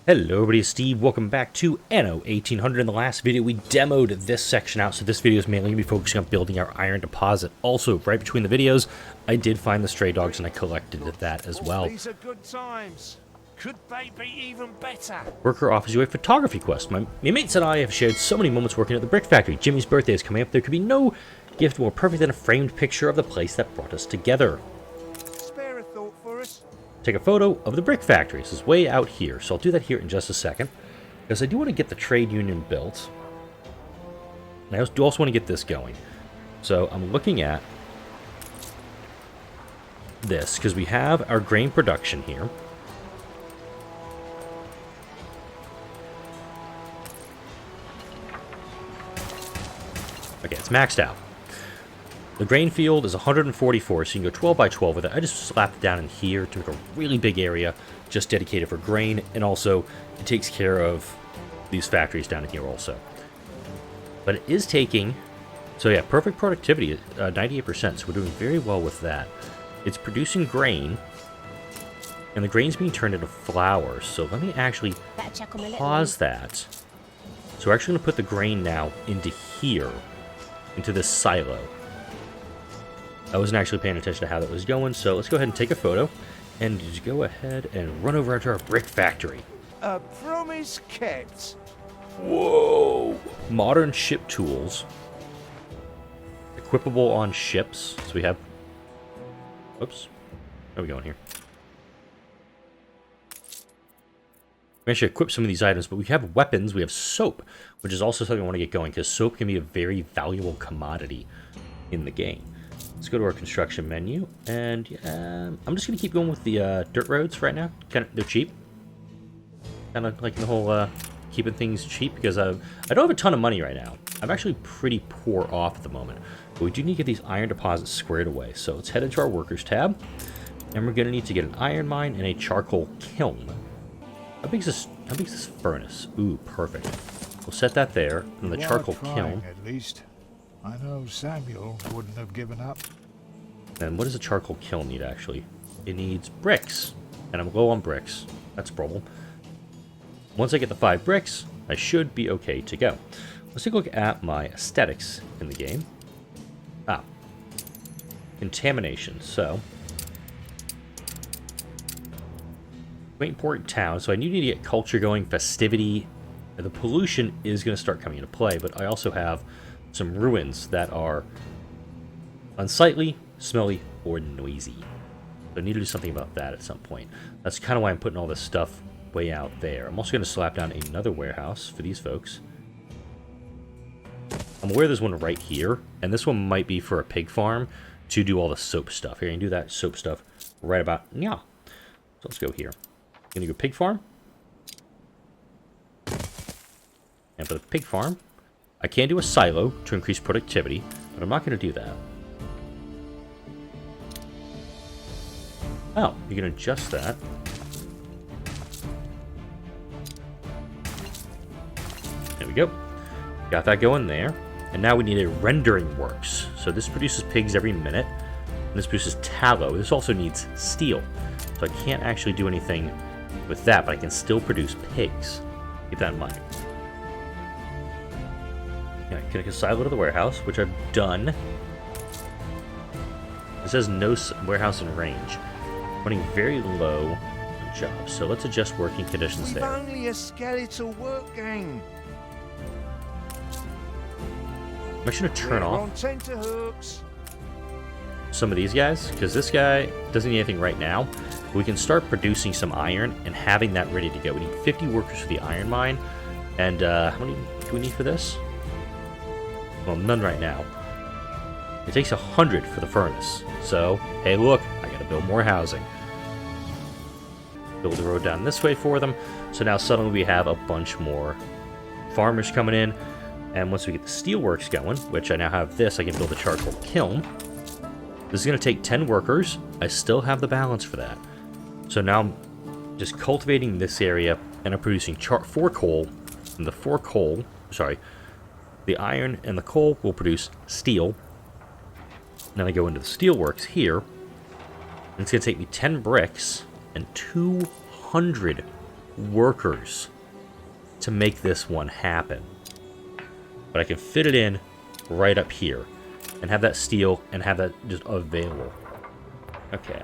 Hello everybody, it's Steve. Welcome back to Anno 1800. In the last video, we demoed this section out, so this video is mainly going to be focusing on building our iron deposit. Also, right between the videos, I did find the stray dogs and I collected that as well. These are good times. Could they be even better? Worker offers you a photography quest. My mates and I have shared so many moments working at the brick factory. Jimmy's birthday is coming up. There could be no gift more perfect than a framed picture of the place that brought us together. Spare a thought for us. Take a photo of the brick factory. This is way out here, so I'll do that here in just a second, because I do want to get the trade union built. And I do also want to get this going. So I'm looking at this, because we have our grain production here. Okay, it's maxed out. The grain field is 144, so you can go 12 by 12 with it. I just slapped it down in here to make a really big area just dedicated for grain, and also it takes care of these factories down in here also. But it is taking, so yeah, perfect productivity at 98%, so we're doing very well with that. It's producing grain, and the grain's being turned into flour, so let me actually pause that. So we're actually going to put the grain now into here, into this silo. I wasn't actually paying attention to how that was going, so let's go ahead and take a photo and just go ahead and run over to our brick factory. A promise kept. Whoa! Modern ship tools. Equipable on ships. So we have... Oops. Where are we going here? We actually equip some of these items, but we have weapons, we have soap, which is also something I want to get going, because soap can be a very valuable commodity in the game. Let's go to our construction menu, and I'm just going to keep going with the dirt roads right now. They're cheap. Kind of like the whole keeping things cheap, because I don't have a ton of money right now. I'm actually pretty poor off at the moment, but we do need to get these iron deposits squared away. So let's head into our workers tab, and we're going to need to get an iron mine and a charcoal kiln. How big is this furnace? Ooh, perfect. We'll set that there, and the charcoal kiln. At least. I know Samuel wouldn't have given up. And what does a charcoal kiln need, actually? It needs bricks. And I'm low on bricks. That's a problem. Once I get the 5 bricks, I should be okay to go. Let's take a look at my aesthetics in the game. Ah. Contamination. So. Quaint important town. So I need to get culture going, festivity. The pollution is going to start coming into play, but I also have some ruins that are unsightly, smelly, or noisy. So I need to do something about that at some point. That's kind of why I'm putting all this stuff way out there. I'm also going to slap down another warehouse for these folks. I'm aware there's one right here, and this one might be for a pig farm to do all the soap stuff. Here, you can do that soap stuff right about now. So let's go here. I'm going to go pig farm. And for the pig farm, I can do a silo to increase productivity, but I'm not going to do that. Oh, you can adjust that. There we go. Got that going there. And now we need a rendering works. So this produces pigs every minute. And this produces tallow. This also needs steel. So I can't actually do anything with that, but I can still produce pigs. Keep that in mind. Yeah, I can silo to the warehouse, which I've done. It says no warehouse in range. Running very low on jobs, so let's adjust working conditions there. Only a skeletal work gang. I'm actually going to turn off on tenterhooks. some of these guys, because this guy doesn't need anything right now. But we can start producing some iron and having that ready to go. We need 50 workers for the iron mine. And how many do we need for this? Well, none right now. It takes 100 for the furnace. So, hey look, I gotta build more housing. Build the road down this way for them. So now suddenly we have a bunch more farmers coming in. And once we get the steelworks going, which I now have this, I can build a charcoal kiln. This is gonna take 10 workers. I still have the balance for that. So now I'm just cultivating this area, and I'm producing 4 coal. And the 4 coal, sorry, the iron and the coal will produce steel. Then I go into the steelworks here, and it's going to take me 10 bricks and 200 workers to make this one happen. But I can fit it in right up here and have that steel and have that just available. Okay.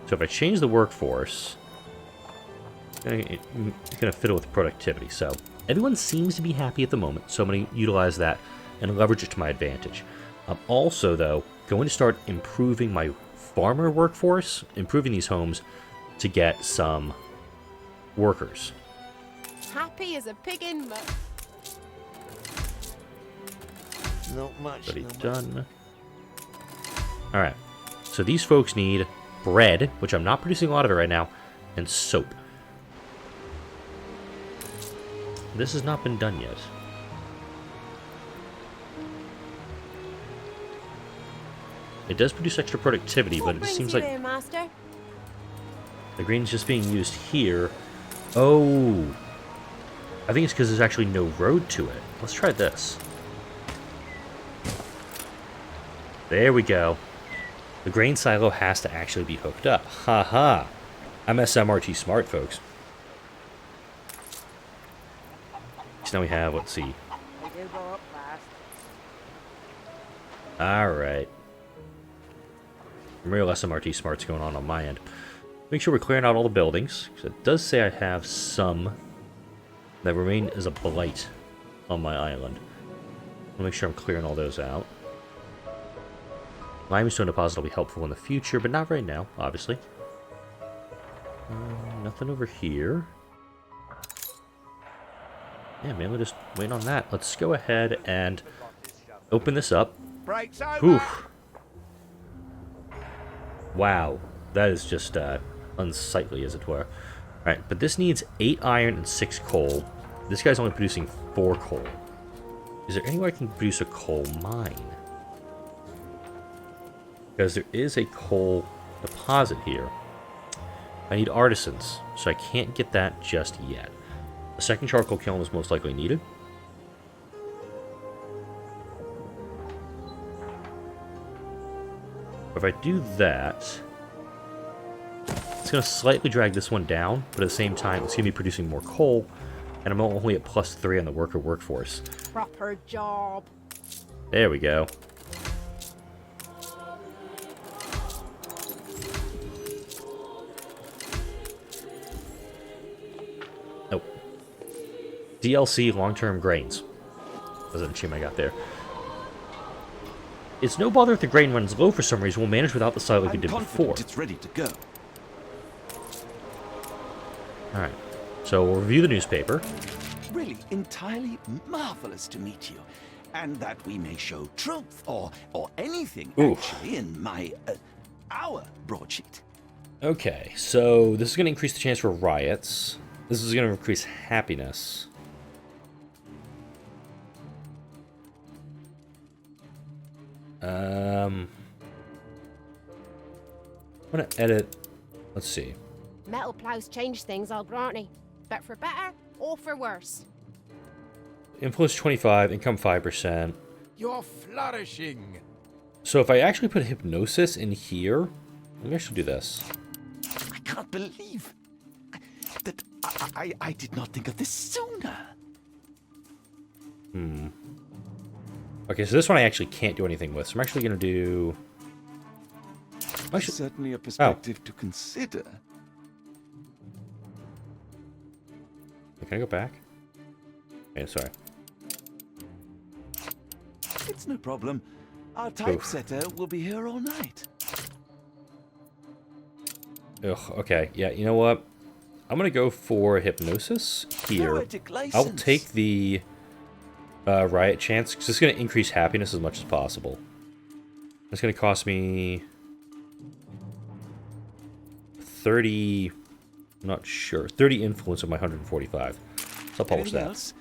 So if I change the workforce, it's going to fiddle with productivity. So everyone seems to be happy at the moment, so I'm going to utilize that and leverage it to my advantage. I'm also, though, going to start improving my farmer workforce, improving these homes to get some workers. Happy as a pig in mud. Not much. Already done. Alright, so these folks need bread, which I'm not producing a lot of it right now, and soap. This has not been done yet. It does produce extra productivity, but it seems like Master? the grain's just being used here. Oh, I think it's because there's actually no road to it. Let's try this. There we go. The grain silo has to actually be hooked up. Haha. I'm SMRT smart, folks. So now we have, let's see. Alright. Real SMRT smarts going on my end. Make sure we're clearing out all the buildings, because it does say I have some that remain as a blight on my island. I'll make sure I'm clearing all those out. Limestone deposit will be helpful in the future, but not right now, obviously. Nothing over here. Yeah, man, we'll just wait on that. Let's go ahead and open this up. Breaks over. Oof. Wow, that is just unsightly, as it were. Alright, but this needs 8 iron and 6 coal. This guy's only producing 4 coal. Is there any way I can produce a coal mine? Because there is a coal deposit here. I need artisans, so I can't get that just yet. A second charcoal kiln is most likely needed. If I do that, it's going to slightly drag this one down, but at the same time, it's going to be producing more coal, and I'm only at +3 on the worker workforce. Proper job. There we go. Oh. DLC long-term grains. That's an achievement I got there. It's no bother if the grain runs low for some reason. We'll manage without the silo like we did before. It's ready to go. Alright. So we'll review the newspaper. Really entirely marvelous to meet you. And that we may show truth or anything Oof. actually in my our broadsheet. Okay, so this is going to increase the chance for riots. This is going to increase happiness. I'm going to edit. Let's see. Metal plows change things, I'll grant ye. But for better or for worse. Influence 25, income 5%. You're flourishing. So if I actually put hypnosis in here, let me actually do this. I can't believe that I did not think of this sooner. Okay, so this one I actually can't do anything with. So I'm actually going to do... Certainly a perspective to consider. Can I go back? Okay, sorry. It's no problem. Our typesetter will be here all night. Ugh, okay. Yeah, you know what? I'm going to go for hypnosis here. Poetic license. I'll take the riot chance, because it's going to increase happiness as much as possible. It's going to cost me 30... I'm not sure. 30 influence of my 145. So I'll publish Anything that. else?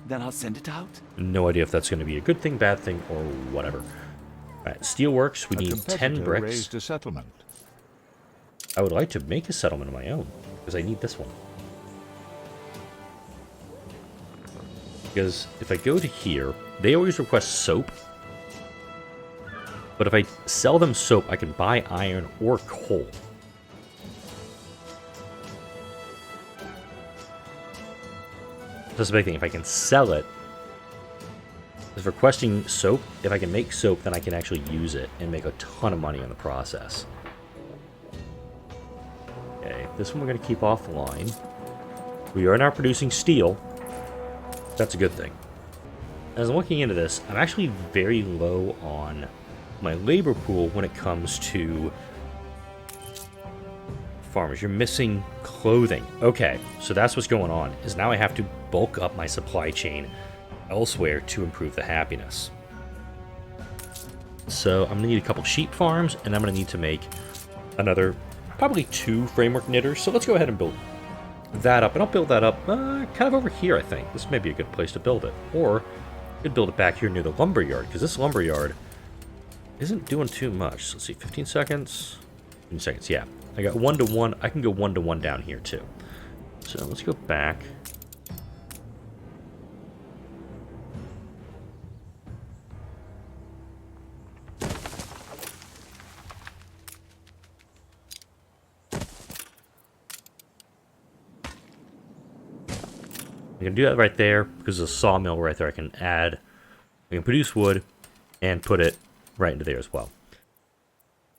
Then I'll send it out. No idea if that's going to be a good thing, bad thing, or whatever. Alright, steelworks, we A need 10 competitor bricks. raised a settlement. I would like to make a settlement of my own, because I need this one. Because if I go to here, they always request soap. But if I sell them soap, I can buy iron or coal. That's the big thing. If I can sell it, if requesting soap, if I can make soap, then I can actually use it and make a ton of money on the process. Okay, this one we're going to keep offline. We are now producing steel. That's a good thing. As I'm looking into this, I'm actually very low on my labor pool when it comes to farmers. You're missing clothing. Okay, so that's what's going on, is now I have to bulk up my supply chain elsewhere to improve the happiness. So I'm going to need a couple sheep farms, and I'm going to need to make another, probably 2 framework knitters. So let's go ahead and build that up, and I'll build that up kind of over here, I think. This may be a good place to build it. Or I could build it back here near the lumber yard, because this lumber yard isn't doing too much. So let's see, 15 seconds. 15 seconds, yeah. I got 1 to 1. I can go 1 to 1 down here, too. So let's go back. I can do that right there because there's a sawmill right there. I can produce wood and put it right into there as well.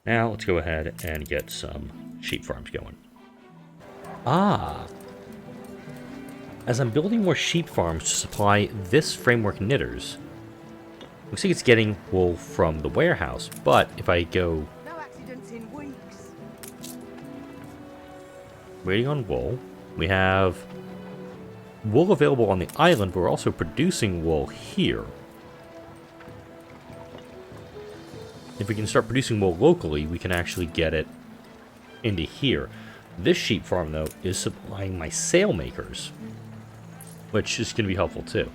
Now let's go ahead and get some sheep farms going. As I'm building more sheep farms to supply this framework knitters, looks like it's getting wool from the warehouse, but if I go No accidents in weeks. waiting on wool, we have wool available on the island, but we're also producing wool here. If we can start producing wool locally, we can actually get it into here. This sheep farm, though, is supplying my sail makers, which is going to be helpful, too.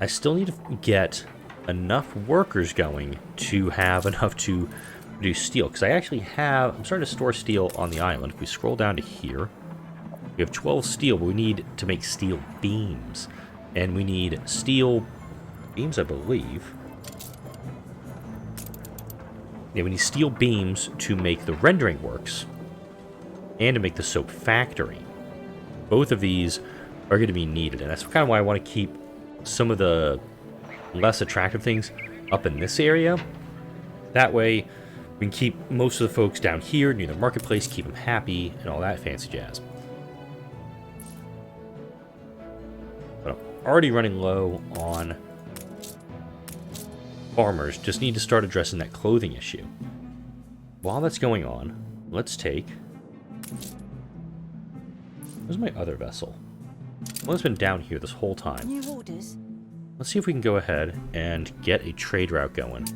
I still need to get enough workers going to have enough to produce steel, because I'm starting to store steel on the island. If we scroll down to here, we have 12 steel, but we need to make steel beams. And we need steel beams, I believe. Yeah, we need steel beams to make the rendering works and to make the soap factory. Both of these are going to be needed, and that's kind of why I want to keep some of the less attractive things up in this area. That way, we can keep most of the folks down here near the marketplace, keep them happy, and all that fancy jazz. But I'm already running low on farmers, just need to start addressing that clothing issue. While that's going on, let's take... Where's my other vessel? Well, it's been down here this whole time. New orders. Let's see if we can go ahead and get a trade route going.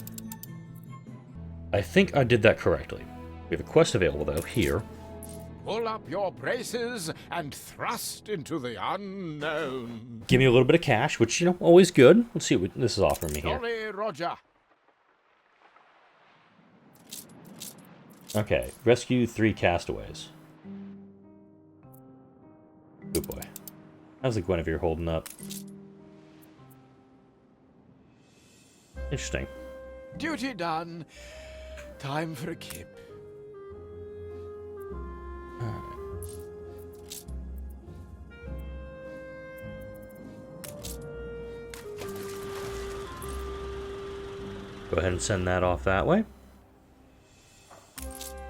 I think I did that correctly. We have a quest available, though, here. Pull up your braces and thrust into the unknown. Give me a little bit of cash, which, you know, always good. Let's see what this is offering me here. Jolly Roger. Okay, rescue 3 castaways. Good boy. How's the Guinevere holding up? Interesting. Duty done. Time for a kip. Go ahead and send that off that way.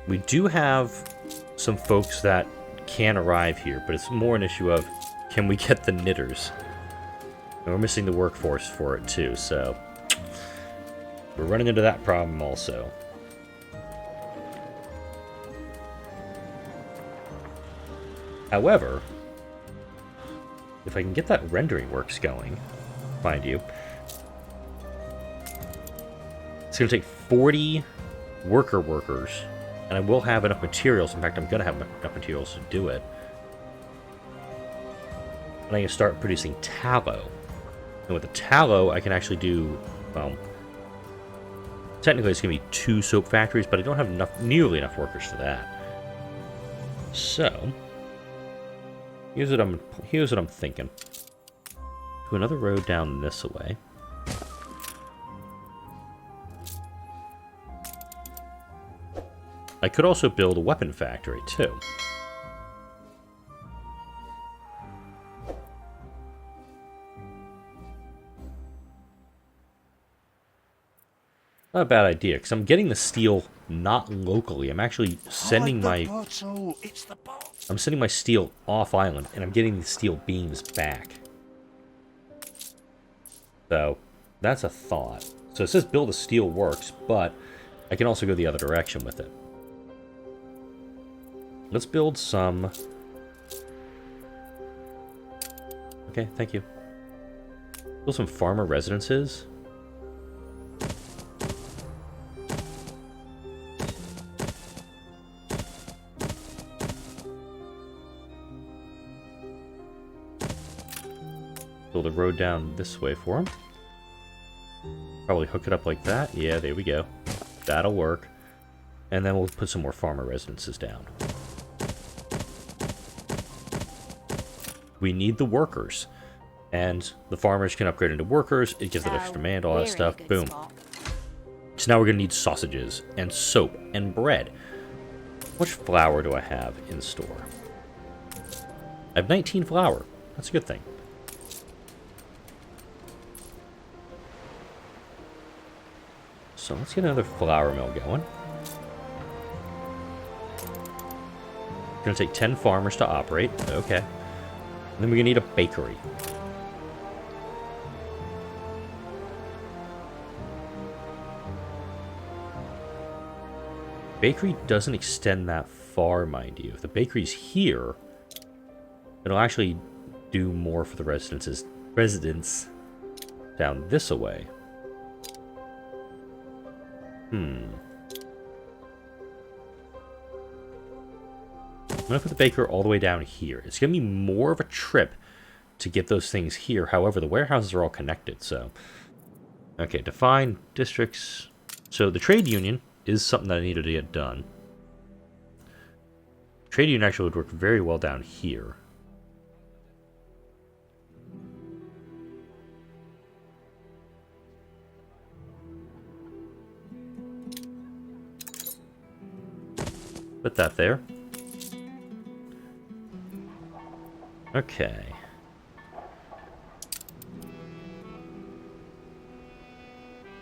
We do have some folks that can arrive here, but it's more an issue of, can we get the knitters? And we're missing the workforce for it too, so we're running into that problem also. However, if I can get that rendering works going, mind you, it's going to take 40 workers, and I will have enough materials. In fact, I'm going to have enough materials to do it. And I can start producing tallow. And with the tallow, I can actually do, well, technically it's going to be 2 soap factories, but I don't have nearly enough workers for that. So, here's what I'm thinking. Do another road down this way. I could also build a weapon factory, too. Not a bad idea, because I'm getting the steel not locally. I'm actually sending my... I'm sending my steel off island, and I'm getting the steel beams back. So, that's a thought. So it says build a steel works, but I can also go the other direction with it. Let's build some... Okay, thank you. Build some farmer residences. Build a road down this way for him. Probably hook it up like that. Yeah, there we go. That'll work. And then we'll put some more farmer residences down. We need the workers. And the farmers can upgrade into workers. It gives it extra demand, all that stuff. Boom. So now we're going to need sausages and soap and bread. How much flour do I have in store? I have 19 flour. That's a good thing. So let's get another flour mill going. It's going to take 10 farmers to operate. Okay. And then we're going to need a bakery. Bakery doesn't extend that far, mind you. If the bakery's here, it'll actually do more for the residents down this away. I'm going to put the baker all the way down here. It's going to be more of a trip to get those things here. However, the warehouses are all connected, so... Okay, define districts. So the trade union is something that I needed to get done. Trade union actually would work very well down here. Put that there. Okay.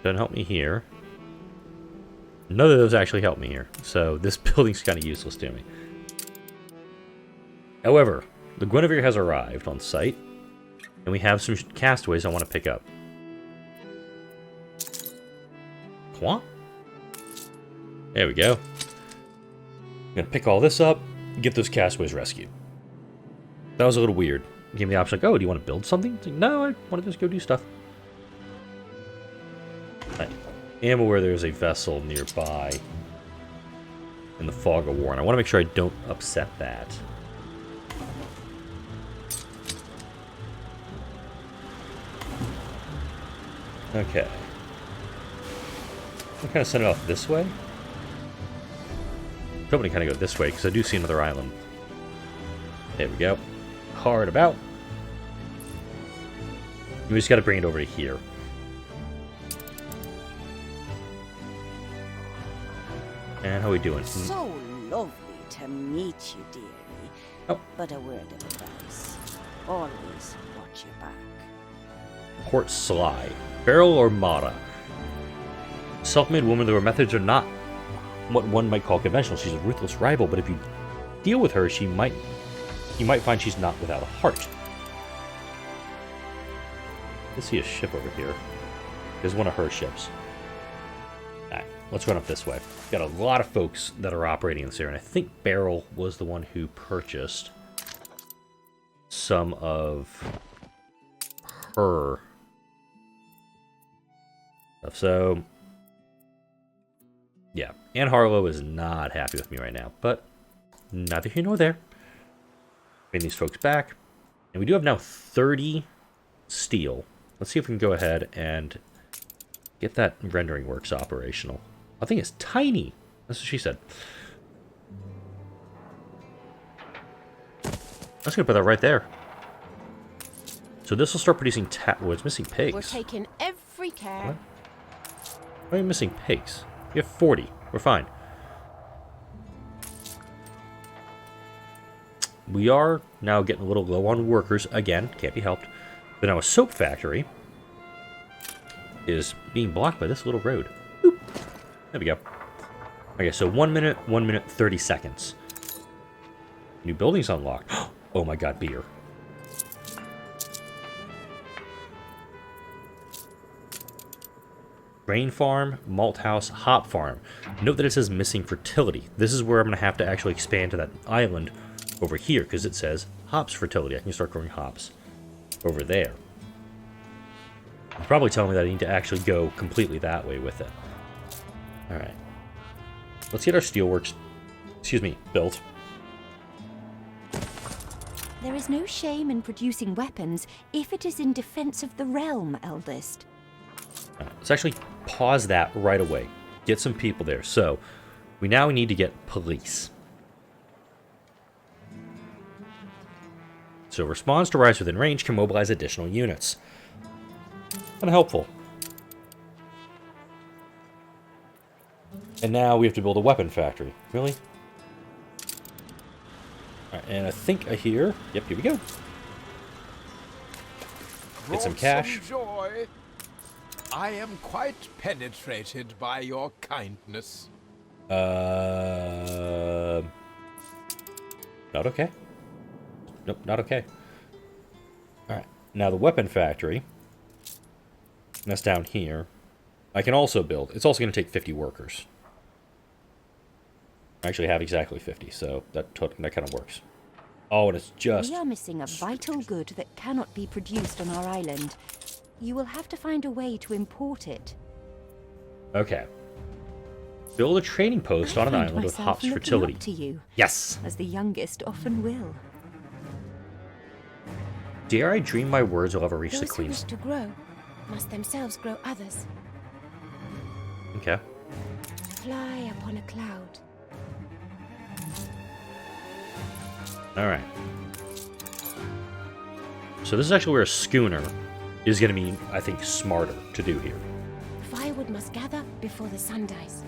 Doesn't help me here. None of those actually help me here, so this building's kind of useless to me. However, the Guinevere has arrived on site, and we have some castaways I want to pick up. Quoi? There we go. I'm gonna pick all this up, get those castaways rescued. That was a little weird. It gave me the option like, oh, do you want to build something? It's like, no, I want to just go do stuff. I am aware there's a vessel nearby in the fog of war, and I want to make sure I don't upset that. Okay. I'm kind of send it off this way. Probably kind of go this way, because I do see another island. There we go. Hard about. We just got to bring it over to here. And how are we doing? So lovely to meet you, dearie. Oh. But a word of advice. Always watch your back. Port Sly. Beryl or Mara? Self-made woman, though her methods are not what one might call conventional. She's a ruthless rival, but if you deal with her, you might find she's not without a heart. Let's see a ship over here. There's one of her ships. Alright, let's run up this way. Got a lot of folks that are operating in this area, and I think Beryl was the one who purchased some of her stuff. So, yeah, Anne Harlow is not happy with me right now, but neither here nor there. Bring these folks back. And we do have now 30 steel. Let's see if we can go ahead and get that rendering works operational. I think it's tiny. That's what she said. I'm just going to put that right there. So this will start producing well, it's missing pigs. We're taking every care. What? Why are you missing pigs? You have 40. We're fine. we are now getting a little low on workers again. Can't be helped. But now a soap factory is being blocked by this little road. Boop. There we go. Okay, so 1 minute, 1 minute, 30 seconds. New buildings unlocked. Oh my god, beer. Grain farm, malt house, hop farm. Note that it says missing fertility. This is where I'm going to have to actually expand to that island over here, because it says hops fertility. I can start growing hops over there. It's probably telling me that I need to actually go completely that way with it. Alright. Let's get our steelworks, built. There is no shame in producing weapons if it is in defense of the realm, eldest. Let's actually pause that right away. Get some people there. So, we now need to get police. So, responds to rise within range can mobilize additional units. Kind of helpful. And now we have to build a weapon factory. Really? Alright, and I think I hear... Yep, here we go. Get some cash. Some joy. I am quite penetrated by your kindness. Not okay. Nope, not okay. Alright, now the weapon factory. That's down here. I can also build. It's also going to take 50 workers. I actually have exactly 50, so that kind of works. Oh, and it's just... We are missing a vital good that cannot be produced on our island. You will have to find a way to import it. Okay. Build a trading post on an island with hops fertility. Up to you, yes! as the youngest often will. Dare I dream my words will ever reach the Those who queen? wish to grow must themselves grow others. Okay. Fly upon a cloud. Alright. So this is actually where a schooner is going to be, I think, smarter to do here. Firewood must gather before the sun dies.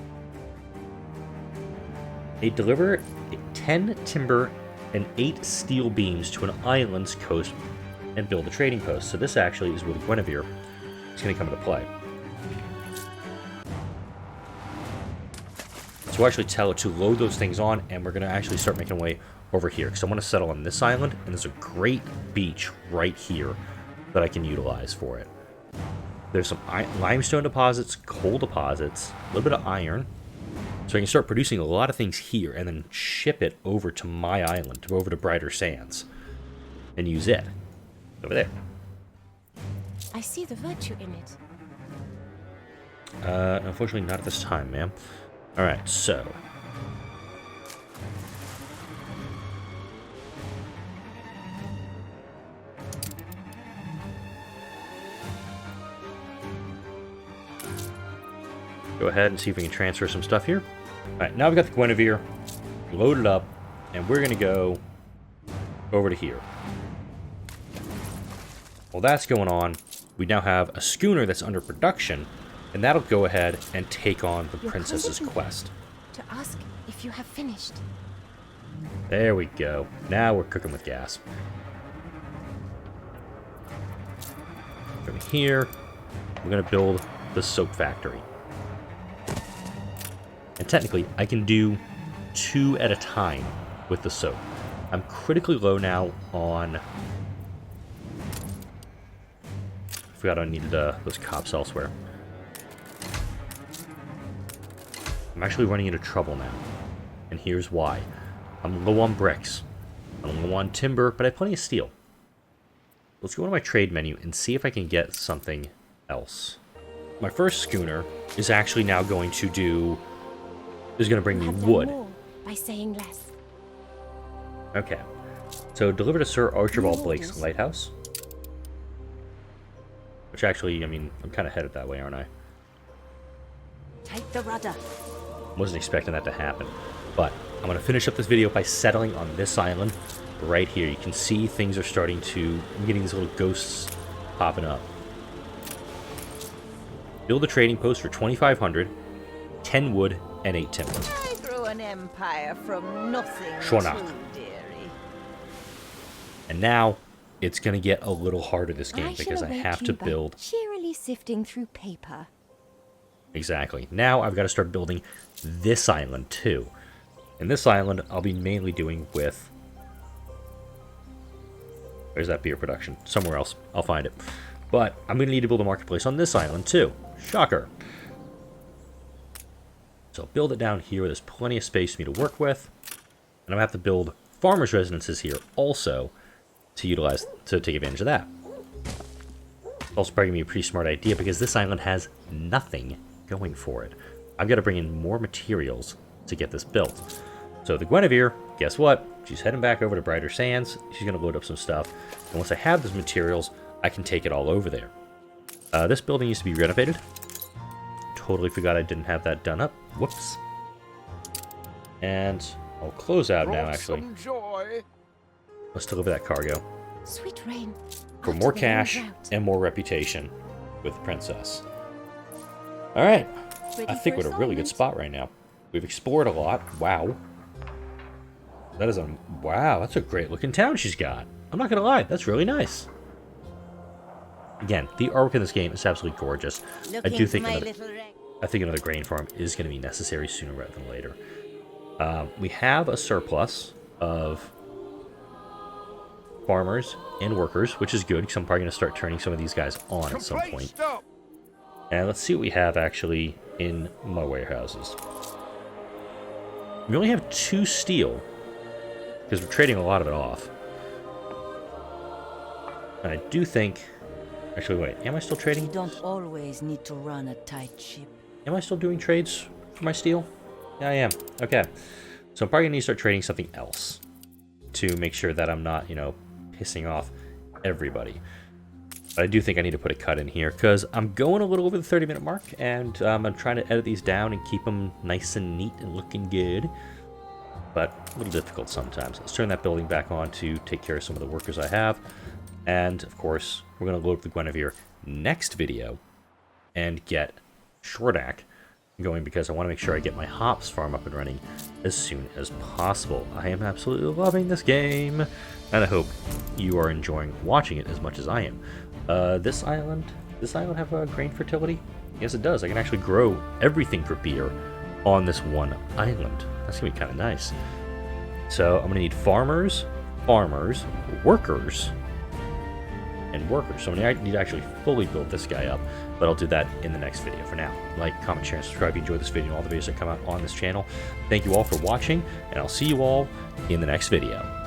They deliver 10 timber and 8 steel beams to an island's coast and build a trading post. So this actually is where the Guinevere is going to come into play. So we'll actually tell it to load those things on, and we're going to actually start making our way over here. Because I want to settle on this island, and there's a great beach right here that I can utilize for it. There's some limestone deposits, coal deposits, a little bit of iron. So I can start producing a lot of things here and then ship it over to my island, over to Brighter Sands, and use it. Over there. I see the virtue in it. Unfortunately not at this time, ma'am. Alright, so... go ahead and see if we can transfer some stuff here. Alright, now we've got the Guinevere loaded up, and we're going to go over to here. While that's going on, we now have a schooner that's under production, and that'll go ahead and take on the princess's quest. To ask if you have finished. There we go. Now we're cooking with gas. From here, we're going to build the soap factory. And technically, I can do 2 at a time with the soap. I'm critically low now on... I forgot I needed those cops elsewhere. I'm actually running into trouble now. And here's why. I'm low on bricks. I'm low on timber, but I have plenty of steel. Let's go to my trade menu and see if I can get something else. My first schooner is actually now going to do... is going to bring me Have done wood. more by saying less. Okay. So deliver to Sir Archibald Blake's lighthouse. Which actually, I mean, I'm kind of headed that way, aren't I? Take the rudder. Wasn't expecting that to happen. But I'm going to finish up this video by settling on this island right here. You can see things are starting to... I'm getting these little ghosts popping up. Build a trading post for 2,500, 10 wood, and 8 timber. I grew an empire from nothing Sure not. too, dearie. And now it's going to get a little harder this game I because shall I await have you to by build. cheerily sifting through paper. Exactly. Now I've got to start building this island too. And this island I'll be mainly doing with... Where's that beer production? Somewhere else. I'll find it. But I'm going to need to build a marketplace on this island too. Shocker. So I'll build it down here where there's plenty of space for me to work with. And I'm going to have to build farmers' residences here also to take advantage of that. It's also probably going to be a pretty smart idea because this island has nothing going for it. I've got to bring in more materials to get this built. So the Guinevere, guess what? She's heading back over to Brighter Sands. She's going to load up some stuff. And once I have those materials, I can take it all over there. This building used to be renovated. Totally forgot I didn't have that done up. Whoops. And I'll close out now, actually. Some joy. Let's deliver that cargo. Sweet rain. For after more the cash rain's out. and more reputation with the princess. Alright. Ready I think for we're at a really good assignment? spot right now. We've explored a lot. Wow. Wow, that's a great looking town she's got. I'm not gonna lie, that's really nice. Again, the artwork in this game is absolutely gorgeous. I do think another grain farm is going to be necessary sooner rather than later. We have a surplus of farmers and workers, which is good because I'm probably going to start turning some of these guys on at some point. Stop. And let's see what we have actually in my warehouses. We only have 2 steel because we're trading a lot of it off. And I do think... Actually, wait, am I still trading? You don't always need to run a tight ship. Am I still doing trades for my steel? Yeah, I am. Okay. So I'm probably going to need to start trading something else to make sure that I'm not, pissing off everybody. But I do think I need to put a cut in here because I'm going a little over the 30-minute mark, and I'm trying to edit these down and keep them nice and neat and looking good. But a little difficult sometimes. Let's turn that building back on to take care of some of the workers I have. And, of course, we're going to load up the Guinevere next video and get Shordak going because I want to make sure I get my hops farm up and running as soon as possible. I am absolutely loving this game, and I hope you are enjoying watching it as much as I am. This island have a grain fertility? Yes, it does. I can actually grow everything for beer on this one island. That's going to be kind of nice. So I'm going to need farmers, workers, and workers. So I need to actually fully build this guy up, but I'll do that in the next video. For now, like, comment, share, and subscribe if you enjoyed this video and all the videos that come out on this channel. Thank you all for watching, and I'll see you all in the next video.